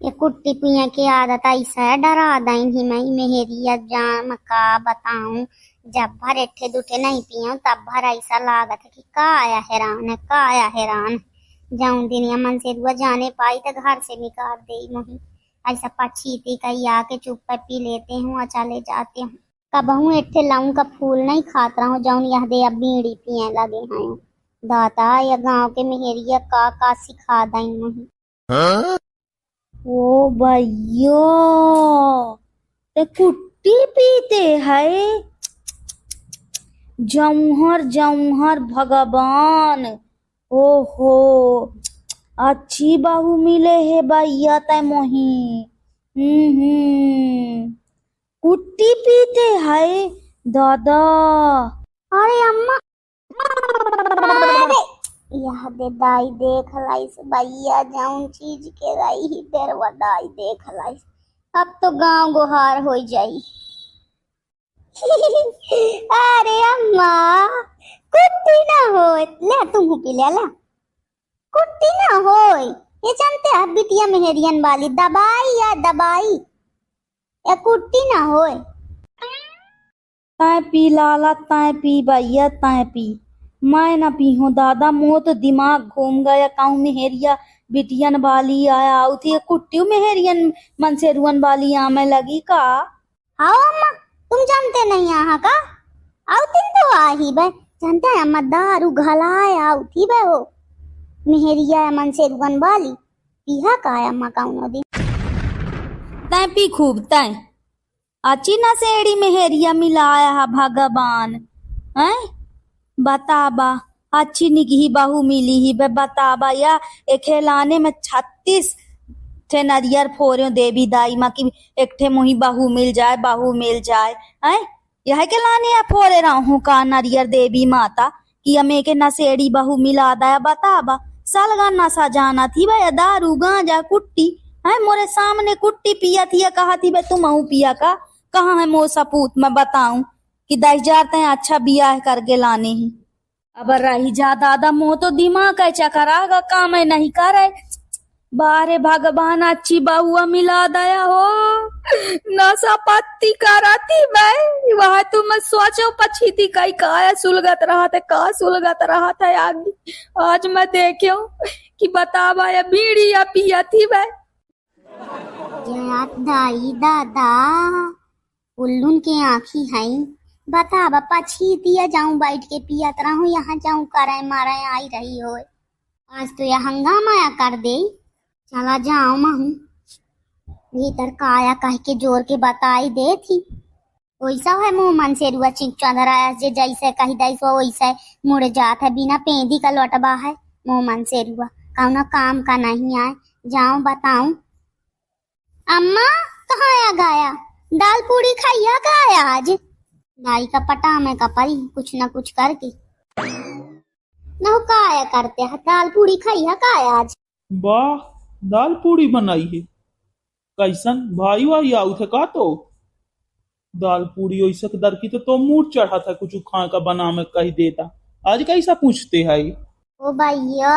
ये कुट्टी पिया की आदत ऐसा है, डरा दई ही मैं मेहरिया जान का बताऊं। जब भर एठे दुठे नहीं पियो तब भर ऐसा लागत है कि का आया हैरान है, का आया हैरान। जाऊं दिन मन से दुआ जाने पाई तो घर से निकाल दे मुही। ऐसा पछीती कही आके चुप पर पी लेते हूँ और चले जाते हूँ। कबहू एठे लाऊं का फूल नहीं खाता हूँ, जाऊं यह दे अब बीड़ी पिए लगे हैं। दाता या गांव के मेहरिया का सिखा दई मुही। ओ भैया, ते कुट्टी पीते है? जौहर जौहर भगवान। ओहो, अच्छी बहू मिले है भैया ते मोही। कुट्टी पीते है दादा? अरे अम्मा, अरे यह दे दाई देख लाइस भैया, जाऊं चीज के लाई ही देर दाई देख लाइस। अब तो गांव गुहार हो जाई। अरे अम्मा, कुट्टी ना हो ले, तुम पी ले ला। कुट्टी ना हो, ये जानते हैं बिटिया मेहरियन वाली दबाई या दबाई, या कुट्टी ना हो। तय पी लाला, तय पी भैया, तय पी। मैं ना पी हूँ दादा, मोह तो दिमाग घूम गया। काऊ मेहरिया बिटियन वाली आया उठी, कुट्टी मेहरियन मनसेरुअन वाली आमे लगी का? हाँ अम्मा, तुम जानते नहीं यहाँ का आओ तीन तो आ ही बे। जानते हैं अम्मा, दारू घलाए आओ थी बे हो मेहरिया मन से रुगन वाली पीहा का है अम्मा काउनो दिन। तय पी खूब तय। अच्छी ना सेड़ी मेहरिया मिलाया है भगवान। हैं बताबा, अच्छी निकी बहू मिली ही बे बताबा। या एक खिलाने में 36 ठे नरियर फोरे देवी दाई माँ की एक ठे मोही बहू मिल जाए, बहू मिल जाए। हैं यह के लाने या फोरे रहूं का नरियर देवी माता कि हमें के नशेड़ी बहू मिला दया बताबा। सालगा नशा जाना थी भाई, दारू गांजा कुट्टी है मोरे सामने कुट्टी पिया थी या कहा थी बे तुम पिया का? कहाँ है मोर सपूत मैं बताऊं कि 10,000 तय अच्छा बियाह करके लाने ही। अब रही जा दादा, मोह तो दिमाग है चकरागा, काम है नहीं करे। बारे भगवान, अच्छी बहुआ मिला दया हो। नशा पत्ती कराती मैं वह तुम सोचो पछी थी कई का सुलगत रहा था, का सुलगत रहा था आगे। आज मैं देखियो कि बतावा या बीड़ी या पिया थी मैं। दाई दादा उल्लून के आँखी है, बता बप्पा छी दिया जाऊं बैठ के पियत रहूं, यहाँ जाऊं करे मारे आई रही हो। आज तो यह हंगामा कर दे, चला जाओ महू भीतर काया कह के जोर के बताई दे थी। वैसा है मुंह मन से रुआ चिंक चंदरा जे जैसे कही दैसो वैसे मुड़ जात है, बिना पेंदी का लौटबा है मुंह मन से रुआ कौना काम का नहीं आए। जाऊं बताऊं अम्मा कहाँ आ गया? दाल पूड़ी खाइया का आया आज? दाई का पटा में का परी कुछ न कुछ करके न का आया करते है। दाल पूड़ी खाइया का आया आज? वाह, दाल पूड़ी बनाई है। कैसन भाई वाई आउ थे का? तो दाल पूड़ी वैसे दर की तो मूड चढ़ा था कुछ खाए का बना में कही देता। आज कैसा पूछते है? ओ भैया,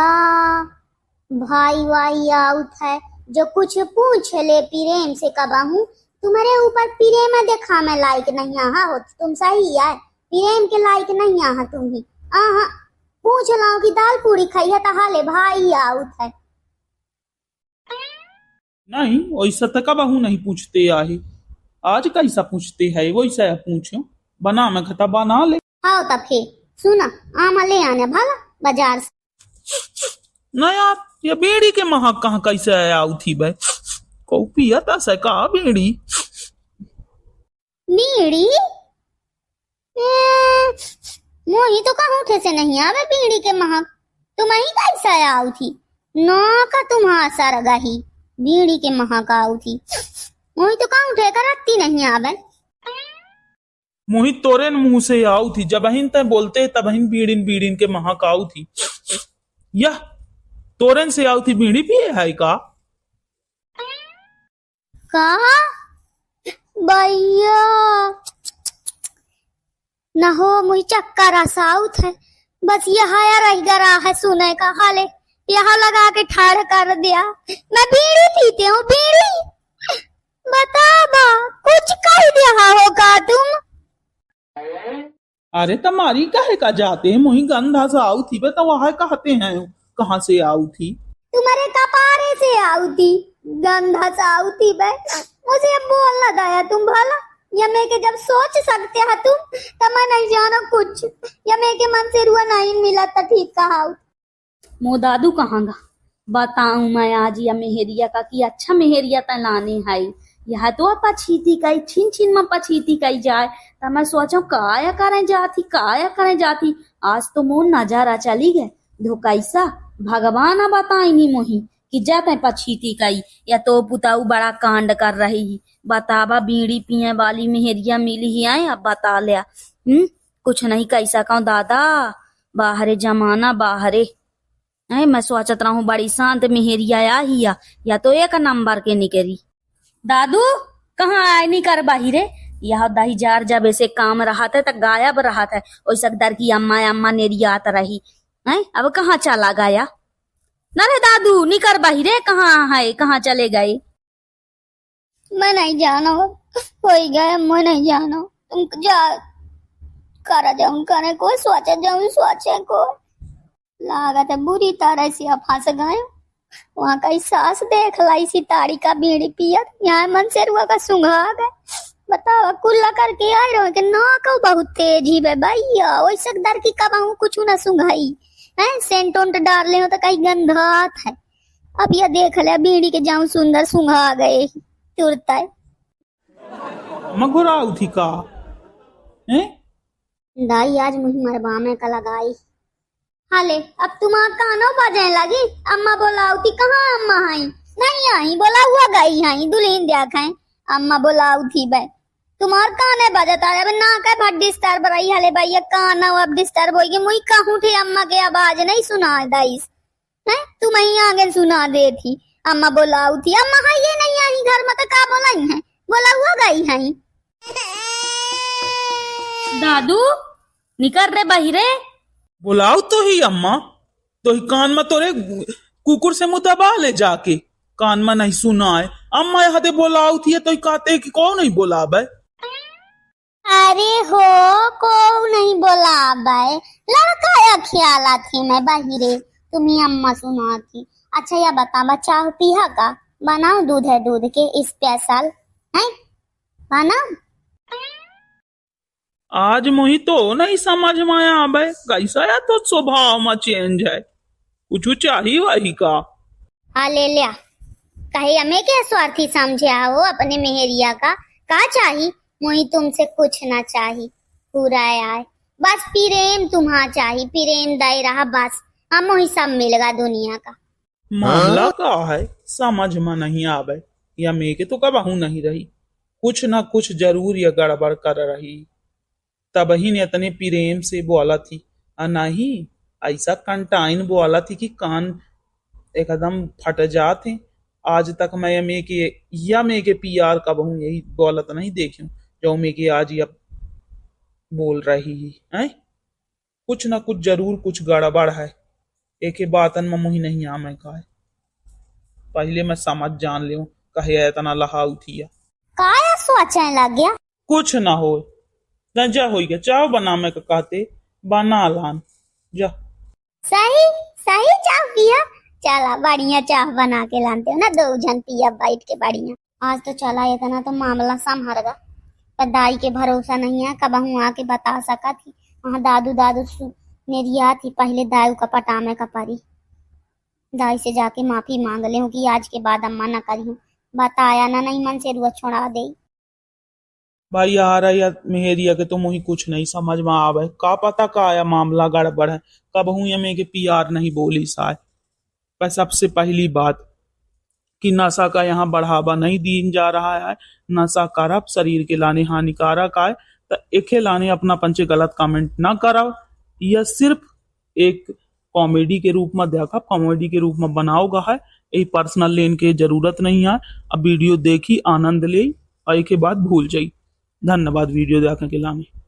भाई वाई आउत है जो कुछ पूछ ले प्रेम से कबाहू। तुम्हारे ऊपर प्रेम देखा में लायक नहीं आहा हो, तुम सही है प्रेम के लायक नहीं आहा तुम ही। आहा पूछ लाओ कि दाल पूड़ी खाई है तहाले भाई आउत है। नहीं वैसा तो कबहू नहीं पूछते आहे, आज कैसा पूछते है? वैसा पूछो बना में खता बना ले। हाँ तब फिर सुना, आमा ले आने भाला बाजार से। ना यार, ये बीड़ी के महक कहाँ कैसे आया थी भाई? को पिया था सका बीड़ी? बीड़ी मोही तो कहाँ उठे से नहीं आवे बीड़ी के महक। तुम ही कैसा आऊ थी ना का तुम्हारा सर गही बीड़ी के महक आऊ थी। मोही तो कहाँ उठे कर रत्ती नहीं आवे। मोहित तोरे मुंह से आऊ थी, जब हिन तय बोलते तब बीड़ीन बीड़ीन के महक आऊ थी। यह तोरन से आऊ थी बीड़ी पिए है का? कहा भैया न हो मुझे चक्कर साउथ है, बस यह रह गया है सुने का हाले यहाँ लगा के ठाड़ कर दिया। मैं बीड़ी पीती हूँ, बीड़ी। बता बा, कुछ कह दिया होगा तुम। अरे तुम्हारी काहे का जाते हैं मुही गंधा से आऊ थी बे तो वहां कहते हैं कहाँ से आऊ थी। तुम्हारे कपारे से आउती, गंधा से आउती बे। मुझे अब बोलना दया तुम भला। या मैं के जब सोच सकते हैं तुम तो मैं नहीं जानो कुछ। या मैं के मन से रुआ नहीं मिला तो ठीक कहा। मो दादू कहाँगा बताऊं मैं आज या मेहरिया का कि अच्छा मेहरिया त लाने है यह तो पछीती कई छिन छिन में पछीती कई जाए तो मैं सोचा काया करें जाती आज तो मोर नजारा चली गए धो कैसा भगवान बताई नी मोही कि जाते पछीती कई या तो पुताऊ बड़ा कांड कर रही बतावा बीड़ी पिए वाली मेहरिया मिली ही आए अब बता लिया कुछ नहीं कैसा कहूं दादा बाहरे जमाना बाहरे मैं सोचत रहूं बड़ी शांत मेहरिया या तो एक नंबर के निकली। दादू कहाँ आए नहीं कर बाहिरे यह दही जार जब ऐसे काम रहा था तो गायब रहा था वैसे दर की अम्मा नेरियात रही है अब कहाँ चला गया न रे दादू निकर बाहिरे कहाँ है कहाँ चले गए। मैं नहीं जानो हो गया, मैं नहीं जानो तुम जा करा जाऊं करे को सोचे को लागत है बुरी तरह से फंस गए। वहाँ का सास देख लाई सी ताड़ी का बीड़ी पियत यहाँ मन से रुआ का सुंघा गए। बताओ कुल्ला करके आए रहो कि ना को बहुत तेज ही बे भैया वैसे दर की कबाऊ कुछ ना सुंघाई है सेंट उंट डाल ले हो तो कहीं गंधात है। अब यह देख ले बीड़ी के जाऊं सुंदर सुंघा गए तुरंत है मगुरा उठी का हैं दाई आज मुझे मरबा में का लगाई। हाले अब तुम्हारा कानो बजे लगी। अम्मा बोलाउती कहाँ अम्मा आई नहीं आई बोला हुआ गई आई दुल्हन देखा अम्मा बोलाउती बे तुम्हार काने बजता है ना कह भट डिस्टर्ब रही हले भैया काना अब डिस्टर्ब होगी मुई कहूं थे अम्मा के आवाज नहीं सुना दाइस है तुम ही आगे सुना दे थी। अम्मा बोलाउती अम्मा है ये नहीं आई घर में तो का बोलाई है बोला हुआ गई है। दादू निकर रे बहिरे बुलाओ तो ही अम्मा तो ही कान में तोरे कुकुर से मुंह दबा ले जाके कान में नहीं सुना है अम्मा यहाँ बोलाओ थी तो ही कहते कि कौन नहीं बोला बे। अरे हो को नहीं बोला बे लड़का या ख्याल थी मैं बहिरे तुम्हें अम्मा सुना थी। अच्छा या बता चाह पिया का बनाओ दूध है दूध के स्पेशल है बनाओ। आज मुही तो नहीं समझ में आया बे कैसा या तो स्वभाव में चेंज है कुछ चाहिए वही का। हाँ ले लिया कहीं हमें क्या स्वार्थी समझे हो अपने मेहरिया का चाहिए मुही तुमसे कुछ ना चाहिए पूरा आए बस प्रेम तुम्हारा चाहिए प्रेम दाई रहा बस हम वही सब मिलेगा दुनिया का। मामला का है समझ में नहीं आवे या मैं के तो कबहू नहीं रही कुछ ना कुछ जरूर या गड़बड़ कर रही तब ही ने इतने प्रेम से बोला थी और नहीं ऐसा कंटाइन बोला थी कि कान एकदम फट जाते। आज तक मैं के पीआर कबहू यही बोलत नहीं देखी जो मैं के आज या बोल रही है कुछ ना कुछ जरूर कुछ गड़बड़ है एक बातन में मुही नहीं आ मैं का पहले मैं समझ जान ले कहे इतना लहा उठिया काया सोचने लग गया कुछ ना हो जा हो गया चाव बना मैं कहते बना लान जा सही सही चाह पिया चला बढ़िया चाह बना के लाते हो ना दो जन पिया बैठ के बढ़िया। आज तो चला इतना तो मामला संभर गया पर दाई के भरोसा नहीं है कबहू आके बता सका थी वहाँ दादू मेरी याद थी पहले दाऊ का पटामे का परी दाई से जाके माफी मांग ले कि आज के बाद अम्मा ना करी बताया ना नहीं मन से रुआ छोड़ा दे। भाई आ रहा या मेहरिया के तो मुही कुछ नहीं समझ में आवे का पता का आया मामला गड़बड़ है कबहू या में के पीआर नहीं बोली शायद। पर सबसे पहली बात कि नशा का यहाँ बढ़ावा नहीं दी जा रहा है नशा करब शरीर के लाने हानिकारक आए तो एक लाने अपना पंचे गलत कमेंट ना कराओ यह सिर्फ एक कॉमेडी के रूप में देखा कॉमेडी के रूप में बनाओगा है यही पर्सनल लेन के जरूरत नहीं है। अब वीडियो देखी आनंद ले और एक के बाद भूल जाई। धन्यवाद वीडियो देखने के लिए।